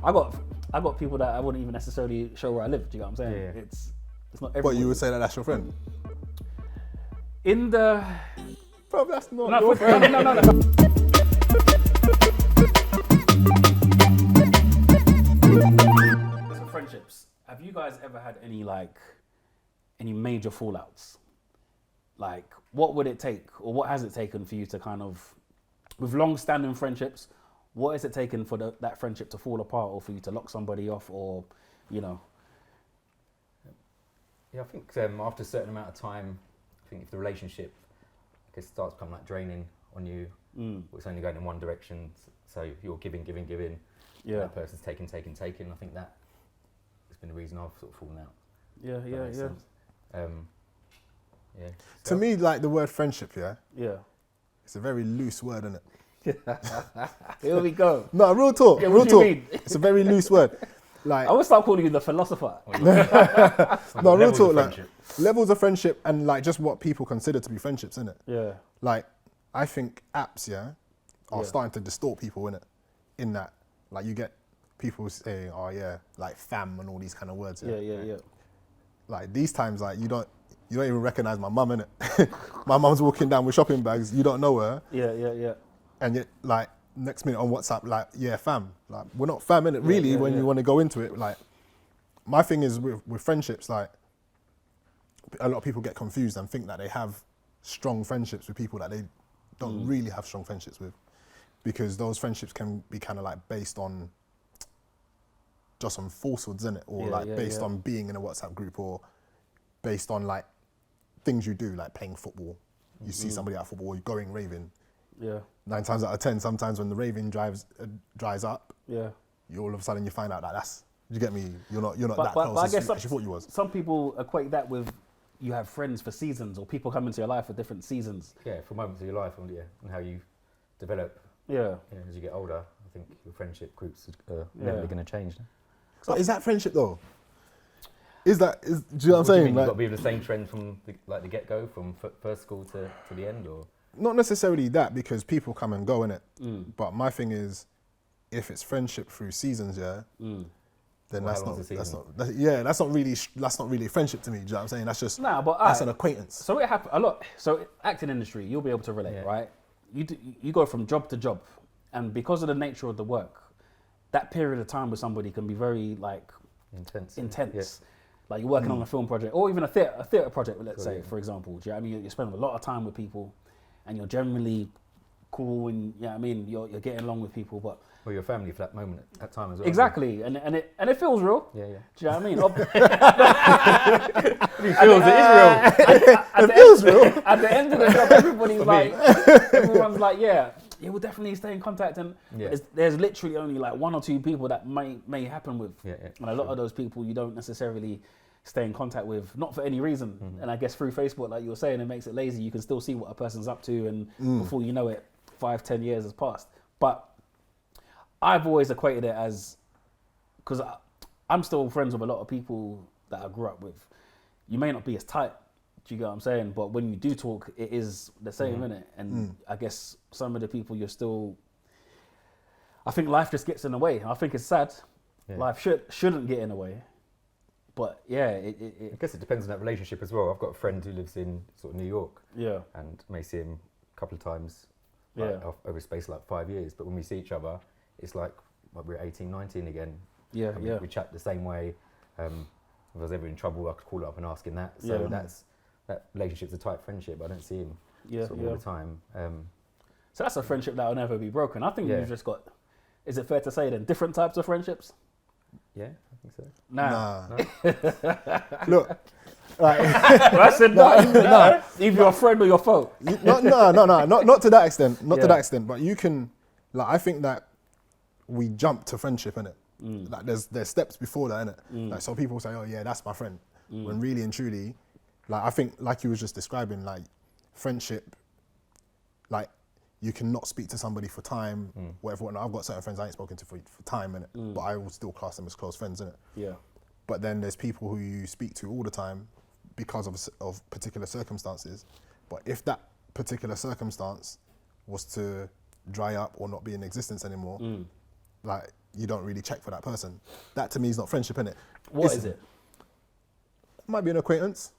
I got people that I wouldn't even necessarily show where I live. Do you know what I'm saying? Yeah. It's not everyone. But you would say that that's your friend? In the Bro, that's not your no, friend. no. So friendships. Have you guys ever had any major fallouts? Like, what would it take, or what has it taken for you to kind of, with long-standing friendships, what has it taken for that friendship to fall apart, or for you to lock somebody off, or, you know? Yeah, I think after a certain amount of time, I think if the relationship starts to become like draining on you, or it's only going in one direction, so you're giving, Yeah. that person's taking. I think that has been the reason I've sort of fallen out. Yeah. Yeah. To me, like the word friendship, Yeah. it's a very loose word, isn't it? Here we go. No, real talk. Yeah, real what do you talk. mean? It's a very loose word. Like, I would start calling you the philosopher. no, real Levels talk. of Like friendship. levels of friendship and like just what people consider to be friendships, innit? Yeah. Like, I think apps, are starting to distort people, innit? In that, like, you get people saying, "Oh yeah," like fam and all these kind of words. Yeah. Like these times, like you don't even recognize my mum, innit? My mum's walking down with shopping bags. You don't know her. Yeah. And yet, like, next minute on WhatsApp, like, yeah, fam. Like, we're not fam, innit? Really, when you want to go into it, like, my thing is with friendships, like, a lot of people get confused and think that they have strong friendships with people that they don't really have strong friendships with, because those friendships can be kind of like based on just on falsehoods, innit? Or based on being in a WhatsApp group, or based on like things you do, like playing football. You see somebody at football, you're going raving. Yeah. 9 times out of 10, sometimes when the raving dries up, Yeah. you all of a sudden you find out that you get me, you're not that But close I as guess you thought you was. some people equate that with you have friends for seasons, or people come into your life for different seasons. Yeah, for moments of your life, and how you develop. Yeah. As you get older, I think your friendship groups are never going to change. But is that friendship though? Do you know what I'm What do you saying? mean? Like, You've got to be with the same friend from the get-go, from first school to the end, or? not necessarily that, because people come and go, innit? But my thing is, if it's friendship through seasons, then Well, how long's the that's season? not that's not really friendship to me. Do you know what I'm saying? That's just But that's an acquaintance. So it happens a lot. So acting industry, you'll be able to relate, right? You go from job to job, and because of the nature of the work, that period of time with somebody can be very like intense. Yeah. Like you're working on a film project, or even a theatre project, let's say, for example. Do you know what I mean? You're spending a lot of time with people, and you're generally cool, and you know what I mean, you're getting along with people, but Or your family for that moment at time as well. exactly, and it feels real. Yeah. Do you know what I mean? It feels it is real. It feels real. At the end of the job, everyone's like, yeah, we'll definitely stay in contact, and there's literally only like 1 or 2 people that may happen with, and a lot of those people you don't necessarily stay in contact with, not for any reason. And I guess through Facebook, like you were saying, it makes it lazy. You can still see what a person's up to, and before you know it, 5-10 years has passed. But I've always equated it as, because I'm still friends with a lot of people that I grew up with. You may not be as tight, do you get what I'm saying? But when you do talk, it is the same, innit? And I guess some of the people you're still, I think life just gets in the way. I think it's sad. Yeah. Life shouldn't get in the way. But yeah, I guess it depends on that relationship as well. I've got a friend who lives in sort of New York. Yeah. And may see him a couple of times over a space of like 5 years. But when we see each other, it's like we're 18, 19 again. Yeah, and we chat the same way. If I was ever in trouble, I could call up and ask him that. So that relationship's a tight friendship. I don't see him all the time. So that's a friendship that will never be broken. I think you've just got, is it fair to say then, different types of friendships? Yeah, I think so. Nah. No? Look, like, I said no. Either your friend or your foe. not to that extent. Not to that extent. But you can, like, I think that we jump to friendship, innit? Like there's steps before that, innit? Like, so people say, oh yeah, that's my friend. When really and truly, like, I think, like you was just describing, like, friendship, like, you cannot speak to somebody for time, whatever. I've got certain friends I ain't spoken to for time, innit? But I will still class them as close friends, innit? Yeah. But then there's people who you speak to all the time because of particular circumstances. But if that particular circumstance was to dry up or not be in existence anymore, like you don't really check for that person. That to me is not friendship, innit? What is it? Might be an acquaintance.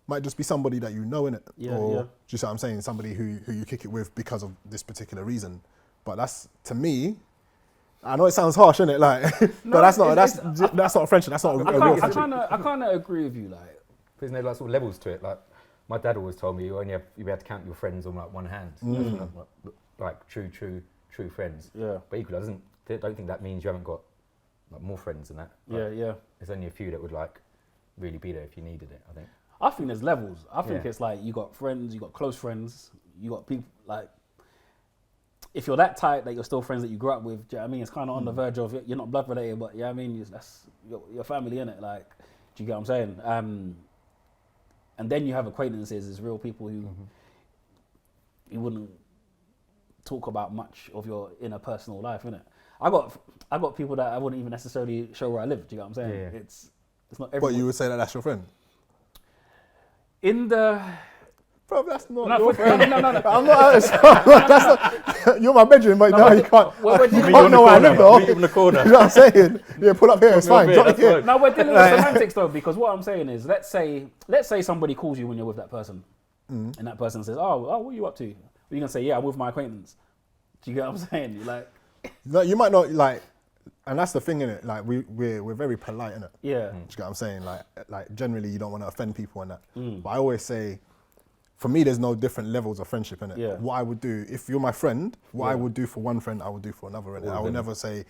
Might just be somebody that you know, innit? Yeah, or yeah. do you see what I'm saying? Somebody who you kick it with because of this particular reason. But that's, to me, I know it sounds harsh, innit? Like, but that's not a friendship. That's not a real friendship. I kind of agree with you. Like, there's no like sort of levels to it. Like my dad always told me, you have to count your friends on like one hand. Like true friends. Yeah. But equally, I don't think that means you haven't got like more friends than that. Like, yeah. There's only a few that would like really be there if you needed it, I think. I think there's levels. I think it's like you got friends, you got close friends, you got people like. If you're that tight that you're still friends that you grew up with, do you know what I mean? It's kind of on the verge of you're not blood related, but I mean, that's your family, innit? Like, do you get what I'm saying? And then you have acquaintances, as real people who you wouldn't talk about much of your inner personal life, innit? I got people that I wouldn't even necessarily show where I live. Do you get what I'm saying? Yeah. It's not everyone. But you would say that that's your friend? In the... Bro, that's not your friend. No. I'm not. That's not. You're my bedroom, but no, you can't. You can't know where I live, though. Meet in the corner. You know what I'm saying? Yeah, pull up here. It's fine. Drop it here. No, we're dealing with semantics though, because what I'm saying is, let's say somebody calls you when you're with that person, and that person says, "Oh, what are you up to?" You're gonna say, "Yeah, I'm with my acquaintance." Do you get what I'm saying? You're like, no, you might not like, and that's the thing, innit? Like we're very polite, innit? yeah. Do you get what I'm saying? Like generally, you don't want to offend people and that. But I always say, for me, there's no different levels of friendship, innit? Yeah. What I would do, if you're my friend, what I would do for one friend, I would do for another, innit? I would never say,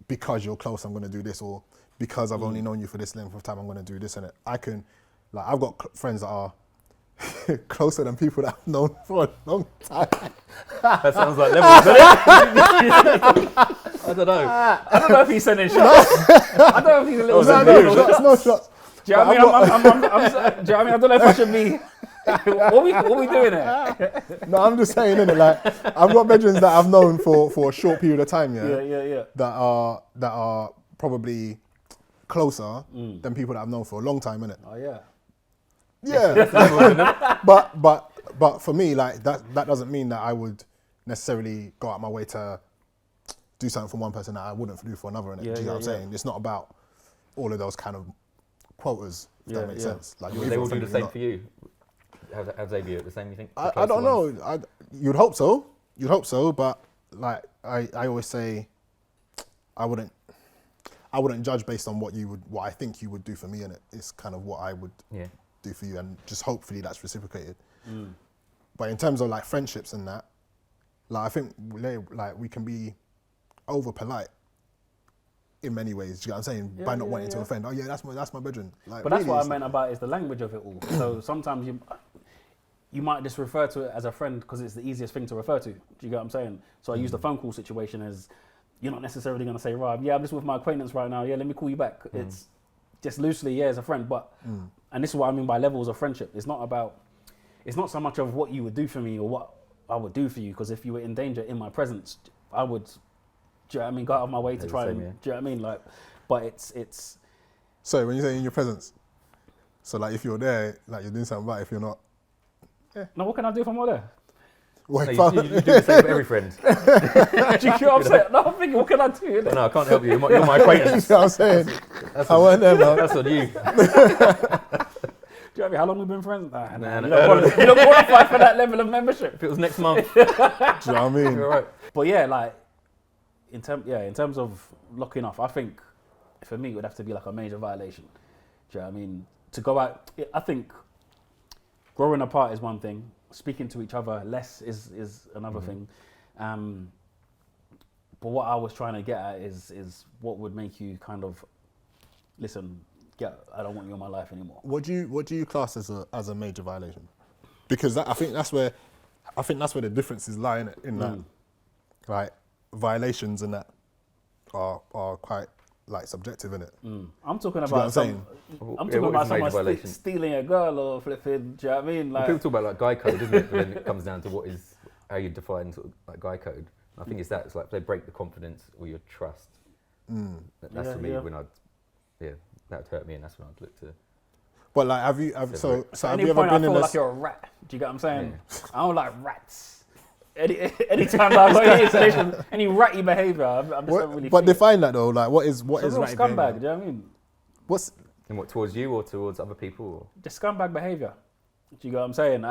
because you're close, I'm going to do this, or because I've only known you for this length of time, I'm going to do this, innit? I've got friends that are closer than people that I've known for a long time. That sounds like levels, doesn't it? I don't know. I don't know if he's sending shots. I don't know if he's a little. No shots. Do you know what I mean? Do you know what I mean? I don't know if I should be. What we doing here? No, I'm just saying, innit? Like, I've got veterans that I've known for a short period of time, Yeah. that are probably closer than people that I've known for a long time, innit? Oh yeah. Yeah. but for me, like that doesn't mean that I would necessarily go out my way to do something for one person that I wouldn't do for another, innit? Yeah, Do you know what I'm saying? It's not about all of those kind of quotas, if that makes sense. Like, They will do the same for you. Have they view it the same, you think? I don't know. You'd hope so, but like I always say, I wouldn't judge based on what I think you would do for me, and it's kind of what I would do for you, and just hopefully that's reciprocated. But in terms of like friendships and that, like I think like we can be over polite in many ways. Do you know what I'm saying? By not wanting to offend. Oh yeah, that's my bedroom. Like, but that's what I meant about is the language of it all. So sometimes you might just refer to it as a friend because it's the easiest thing to refer to. Do you get what I'm saying? So I use the phone call situation as you're not necessarily going to say, right, yeah, I'm just with my acquaintance right now. Yeah, let me call you back. It's just loosely, as a friend. But and this is what I mean by levels of friendship. It's not so much of what you would do for me or what I would do for you. Because if you were in danger in my presence, I would, do you know what I mean, go out of my way to try and, do you know what I mean? Like, but it's. So when you say in your presence, so like if you're there, like you're doing something right. If you're not, no, what can I do if I'm not there? No, you do the same for every friend. Do you know what I'm saying? No, I'm thinking, what can I do? No, I can't help you. You're my acquaintance. You know what I'm saying? I weren't there, man. That's on you. Do you know what I mean? How long we've been friends? Nah. You don't qualify for that level of membership. If it was next month. Do you know what I mean? You're right. But yeah, like in terms of locking off, I think for me it would have to be like a major violation. Do you know what I mean? To go out, I think growing apart is one thing. Speaking to each other less is another thing. But what I was trying to get at is what would make you kind of listen. I don't want you in my life anymore. What do you class as a major violation? Because I think that's where the differences lie in that. Like violations and that are quite like subjective, innit? I'm talking Do you know about what I'm saying? I'm talking about someone stealing a girl or flipping. Do you know what I mean? Like, people talk about like guy code, isn't it? But then it comes down to how you define sort of like guy code. I think it's like if they break the confidence or your trust. That's for me when that would hurt me, and that's when I'd look to. But like, have you ever been I feel like you're a rat. Do you get what I'm saying? I don't like rats. anytime that I've got any installation, any ratty behaviour, I'm just don't really. But define that though. Like, what is ratty scumbag? behavior? Do you know what I mean? What's and what, towards you or towards other people? Or? Just scumbag behaviour. Do you get what I'm saying?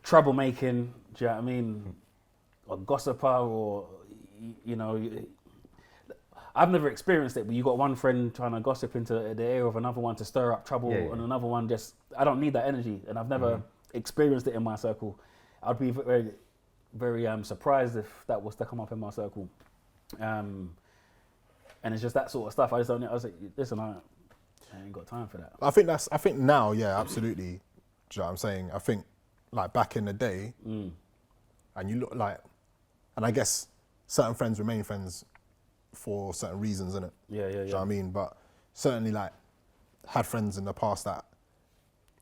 Troublemaking. Do you know what I mean? Or gossiper, or you know. I've never experienced it, but you got one friend trying to gossip into the ear of another one to stir up trouble, and another one just, I don't need that energy, and I've never experienced it in my circle. I'd be very, very surprised if that was to come up in my circle. And it's just that sort of stuff. I was like, listen, I ain't got time for that. I think now, yeah, absolutely. Do you know what I'm saying? I think like back in the day, and you look like, and I guess certain friends remain friends for certain reasons, innit? Yeah. Do you know what I mean? But certainly, like, had friends in the past that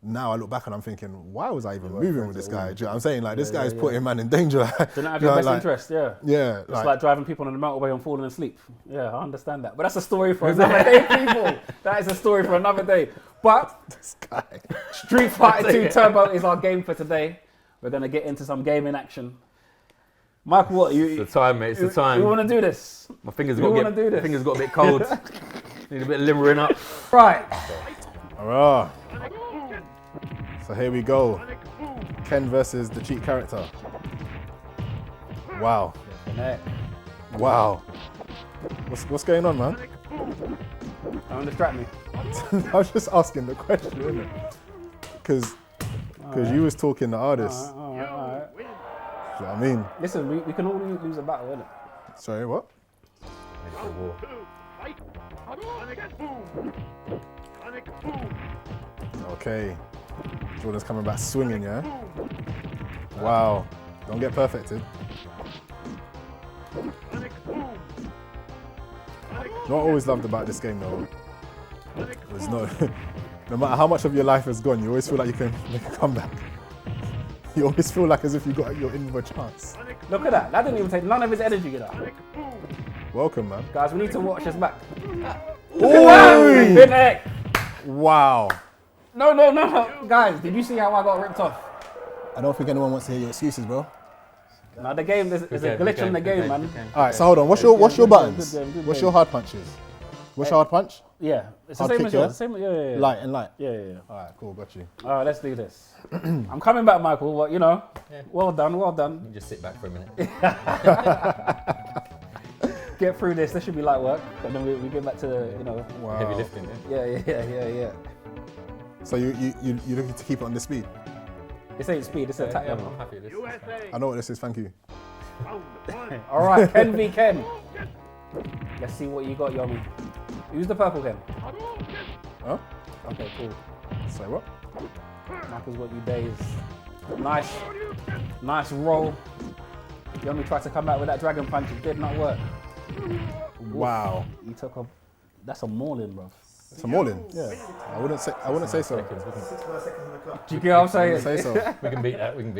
now I look back and I'm thinking, why was I even moving with this guy? Do you know what I'm saying? Like, this guy's putting man in danger. They're not have your best interest, Yeah. It's like driving people on the motorway and falling asleep. Yeah, I understand that. But that's a story for another day, people. That is a story for another day. But this guy. Street Fighter 2 Turbo is our game for today. We're going to get into some gaming action. Michael, what? It's the time, mate. It's the time. You want to do this? My fingers got a bit cold. Need a bit of limbering up. Right. Alright. So here we go. Ken versus the cheat character. Wow. Wow. What's going on, man? Don't distract me. I was just asking the question, isn't it? Because you was talking the hardest. All right. You know what I mean? Listen, we can all lose a battle, innit? Sorry, what? Okay. Jordan's coming back swinging, yeah? Wow. Don't get perfected. Not always loved about this game, though. There's no matter how much of your life has gone, you always feel like you can make a comeback. You always feel like as if you're in with a chance. Look at that. That didn't even take none of his energy, you know. Welcome, man. Guys, we need to watch this back. Oh! Wow. No. Guys, did you see how I got ripped off? I don't think anyone wants to hear your excuses, bro. Now the game, there's a glitch in the game, man. All right, so hold on. What's your buttons? What's your hard punches? What's your hard punch? Yeah, it's the Hard same kick, as yours. yeah? The same, yeah. Light and light. Yeah. All right, cool, got you. All right, let's do this. I'm coming back, Michael. Well, you know, well done. You just sit back for a minute. Get through this. This should be light work, and then we get back to Wow. Heavy lifting, Yeah. So you looking to keep it on the speed? This ain't speed. This is attack level. I'm happy with this. I know what this is. Thank you. All right, Ken v Ken. Let's see what you got, Yomi. Who's the purple Ken? Huh? Okay, cool. Say what? Michael's got you days. Nice roll. Yomi tried to come back with that dragon punch. It did not work. Wow. He took a. That's a mauling, bro. It's a mauling. Yeah. I wouldn't say so. Do you get what I'm saying? Say so. We can beat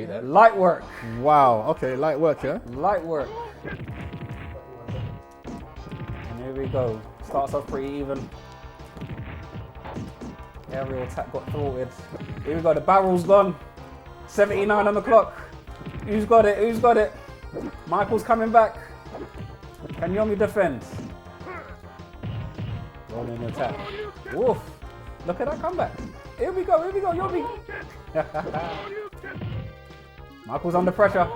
that. Light work. Wow. Okay. Light work. Yeah. Light work. And here we go. Starts off pretty even. Aerial attack got thwarted. Here we go. The barrel's gone. 79 on the clock. Who's got it? Michael's coming back. Can Yomi defend? Rolling attack. Woof. Look at that comeback. Here we go, Yomi. Michael's under pressure.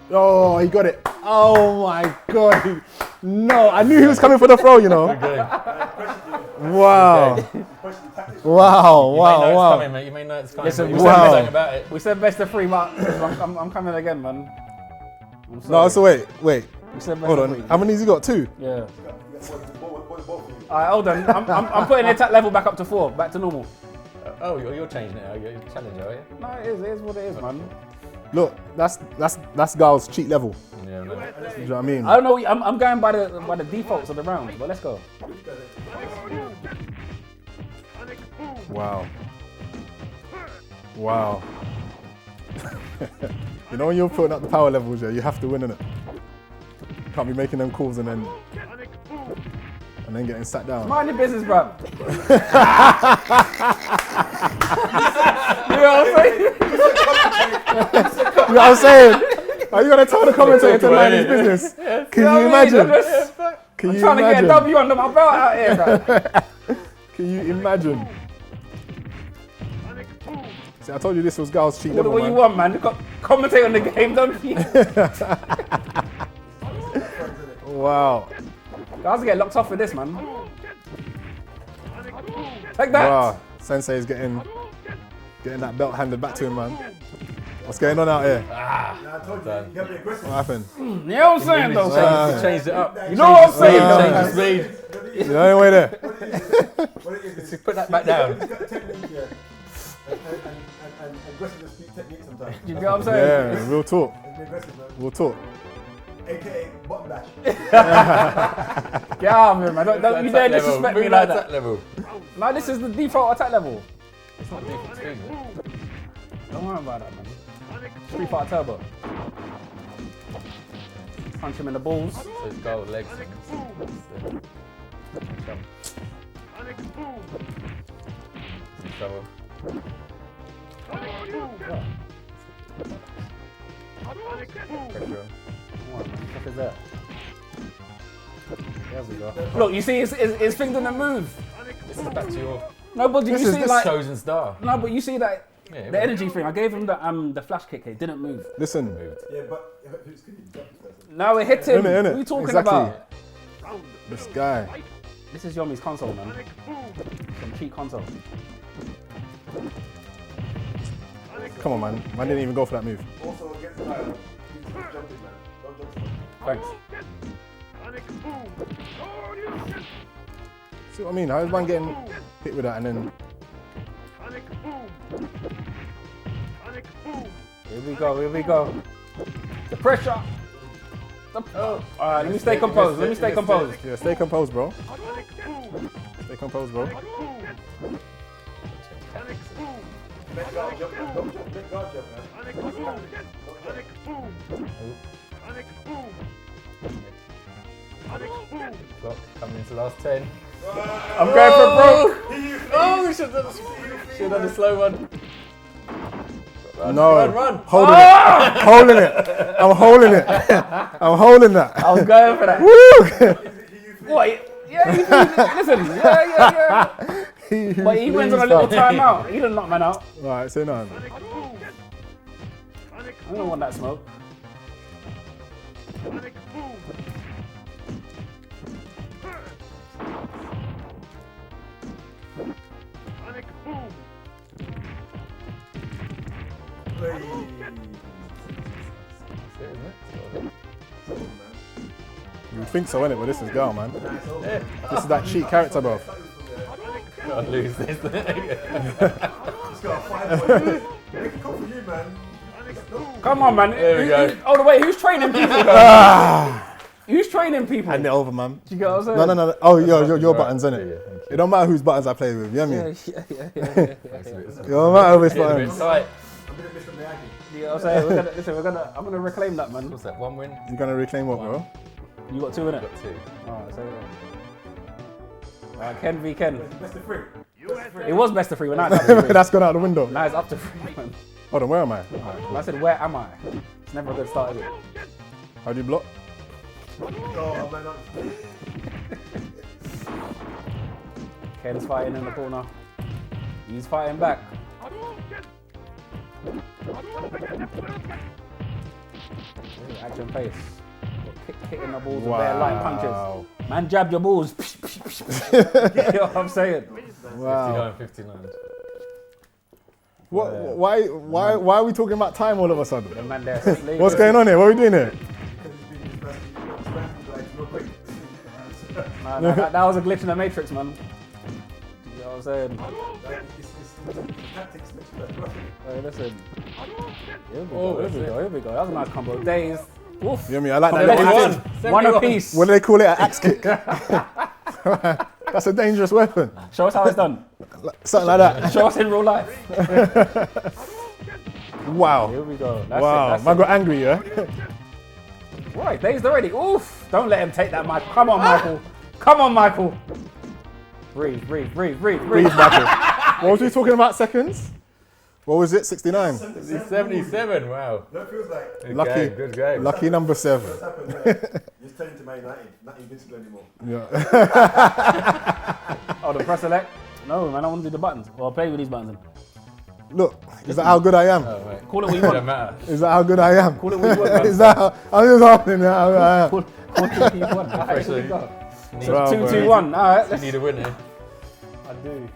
Oh, he got it. Oh my God. No, I knew he was coming for the throw, you know. Wow. Wow. You may know it's coming. Listen, we said best of 3, but I'm coming again, man. No, so wait. We said best Hold of on. 3. How many has he got? 2? Yeah. Alright, hold on. I'm putting the attack level back up to 4, back to normal. Oh, you're changing it. You're challenging, are you? No, it is what it is, man. Look, that's Gal's cheat level. Yeah, no. Do you know what I mean? I don't know. I'm going by the defaults of the rounds, but let's go. Wow. You know when you're putting up the power levels, yeah, you have to win, innit? Can't be making them calls and then getting sat down. Mind your business, bro. what I'm saying? You know what I'm saying? Are you gonna tell the commentator to mind his business? Can you imagine? Can I'm you trying to get a imagine? W under my belt out here, bro. Can you imagine? See, I told you this was girls' cheat level, What do you man. want, man? Commentate on the game, don't you? Wow. Guys get locked off for this, man. Take that. Wow. Sensei is getting that belt handed back to him, man. What's going on out here? What happened? You know what I'm saying, though? You changed it up. You know what I'm saying, Change though? the speed. You know any way there? Just put that back down. You get what I'm saying? Yeah, real talk. Real talk. AKA button bash. Get out of here, man. Don't you dare disrespect me like that. Level. No, this is the default attack level. It's not default speed, is it? Don't worry about that, man. Street Fighter Turbo. Punch him in the balls. So it's gold legs. Trouble. Pressure on. What the fuck is that? There we go. Look, you see, his thing didn't move. This is back to your No, but you see, like, chosen star. no, but you see that Yeah, the energy thing. I gave him the flash kick. It didn't move. Listen. Yeah, but who's going to jump first? No, it hit him. Innit? What are you talking Exactly. about? This guy. This is Yomi's console, man. Some cheap console. Come on, man. Man didn't even go for that move. Also against Kyle, he's jumping, man. Don't jump so much. Thanks. See what I mean? How is man getting hit with that and then... Here we go. Here we go. The pressure. All right, let me stay composed. Let me stay composed. Yeah, stay composed, bro. Stay composed, bro. Let guard jump, man. Don't jump, let guard jump, man. Clock coming into the last 10. I'm going for broke. Oh, we should have done the slow one. Run, No. run. Holding it. Holding it. I'm holding it. I'm holding that. I was going for that. Woo! What? Yeah, listen. Yeah. But he went on a little timeout. He didn't knock man out. Alright, say none. I don't want that smoke. You would think so, innit? But this is girl, man. This is that cheat character, bro. I'd lose this. Just got a 5 point. Make it come for you, man. Come on, man. There we go. Oh, wait, who's training people, though? Who's training people? Hand it over, man. Do you get what I'm saying? No. Oh, your buttons, innit? Yeah, thank you. It don't matter whose buttons I play with, you know what I mean? Yeah. It don't matter which A bit buttons. tight. I'm going to miss from the Aggie. You know what I'm saying? I'm gonna reclaim that, man. What's that? 1 win? You're gonna reclaim what, bro? You got 2 in it. Got 2. Alright, say that. Alright, Ken v Ken. Best of 3. It was best of 3, but now it's up to 3. That's gone out the window. Now it's up to 3, man. Hold on, where am I? I said, where am I? It's never a good start, is it? How do you block? Oh, man. Ken's fighting in the corner. He's fighting back. Ooh, action pace. Hitting the balls with bare light punches. Man, jab your balls. You know what I'm saying? Wow. 59. Why are we talking about time all of a sudden? The man there sleeping. What's going on here? What are we doing here? Nah, that was a glitch in the Matrix, man. You know what I'm saying? Hey, listen. Here we go. That was a nice combo. Days. Oof. You know what I mean? I like Combo that. days. One apiece. What do they call it? An axe kick. That's a dangerous weapon. Show us how it's done. Something like that. Show us in real life. Wow. Here we go. That's Wow. it. Man got angry, yeah? Right, dazed already. Oof. Don't let him take that, Michael. Come on, Michael. Come on, Michael. Breathe. Breathe, Michael. What was we talking about seconds? What was it? 69. 77. Wow. That feels like. Good Lucky. game, good game. Lucky number 7. What's happened there? You're turning to Man United, not invincible anymore. Yeah. Oh, the press select? No, man, I want to do the buttons. Well, I'll play with these buttons. Look, is that how good I am? Oh, right. Call it what you Don't want. matter. Is that how good I am? Call it what you want, man. Is that how, I'm just asking how good I am? Call it what you want. All right, here we go. Need, So Well, 2-2-1. All right, you let's. need a winner. I do.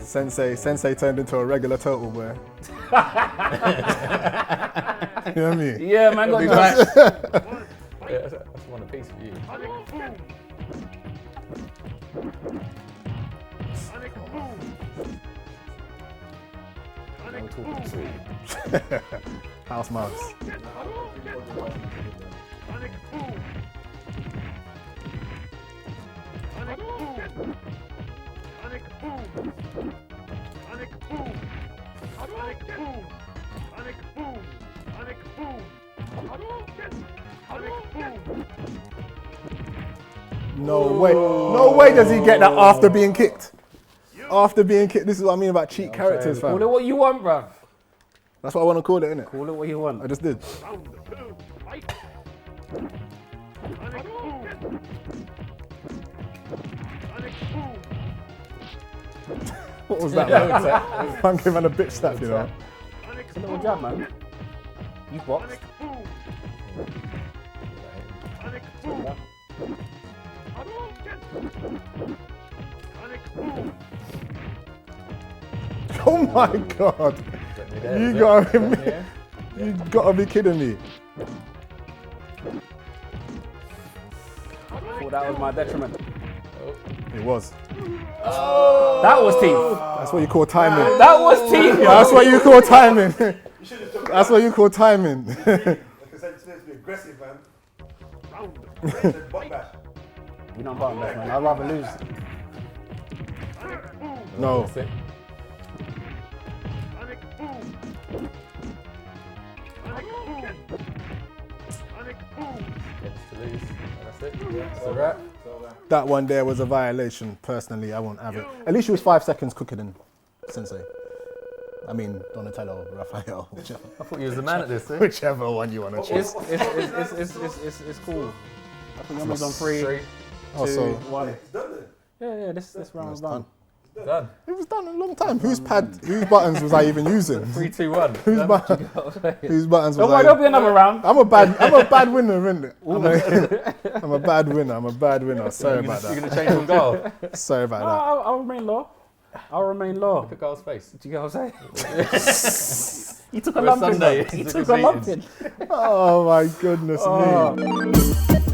Sensei turned into a regular turtle, boy. You know what I mean? Yeah, man, got Be jobs. back. Yeah, that's one apiece for you. No talking sweet. House mouse. No way. No way does he get that after being kicked. After being kicked. This is what I mean about cheat characters, Call it fam. what you want, bruv. That's what I want to call it, innit? Call it what you want. I just did. What was that, man? I'm giving man a bitch slap, you know. It's a little jab, man. You box. Oh my god. You gotta be, you gotta be kidding me. Thought that was my detriment. It was. That was teeth. That's what you call timing. That was teeth. That's what you call timing. That's what you call timing. Like I said, it's supposed to be aggressive, man. Butt bash. You know I'm button bash, man. I'd rather lose. No. That's a wrap. That one there was a violation. Personally, I won't have it. At least she was 5 seconds quicker than Sensei. I mean, Donatello, Raphael, whichever, I thought you was the man at this, eh? whichever one you want to choose. It's cool. I think Yomi's on 3, 2, Oh, so 1. It's done then. Yeah, this round's done. Done. it was done a long time. Whose buttons was I even using? 3, 2, 1. Whose buttons was Don't worry, I? there'll be another round. I'm a bad winner, innit? I'm a bad winner. Sorry about You're that. going to change on goal. Sorry about No, that. I'll remain low. I'll remain low. Look at Carl's face. Do you get what I'm saying? He took a For a lump in. Sunday, He he's took a lump conceited. in. Oh my goodness me.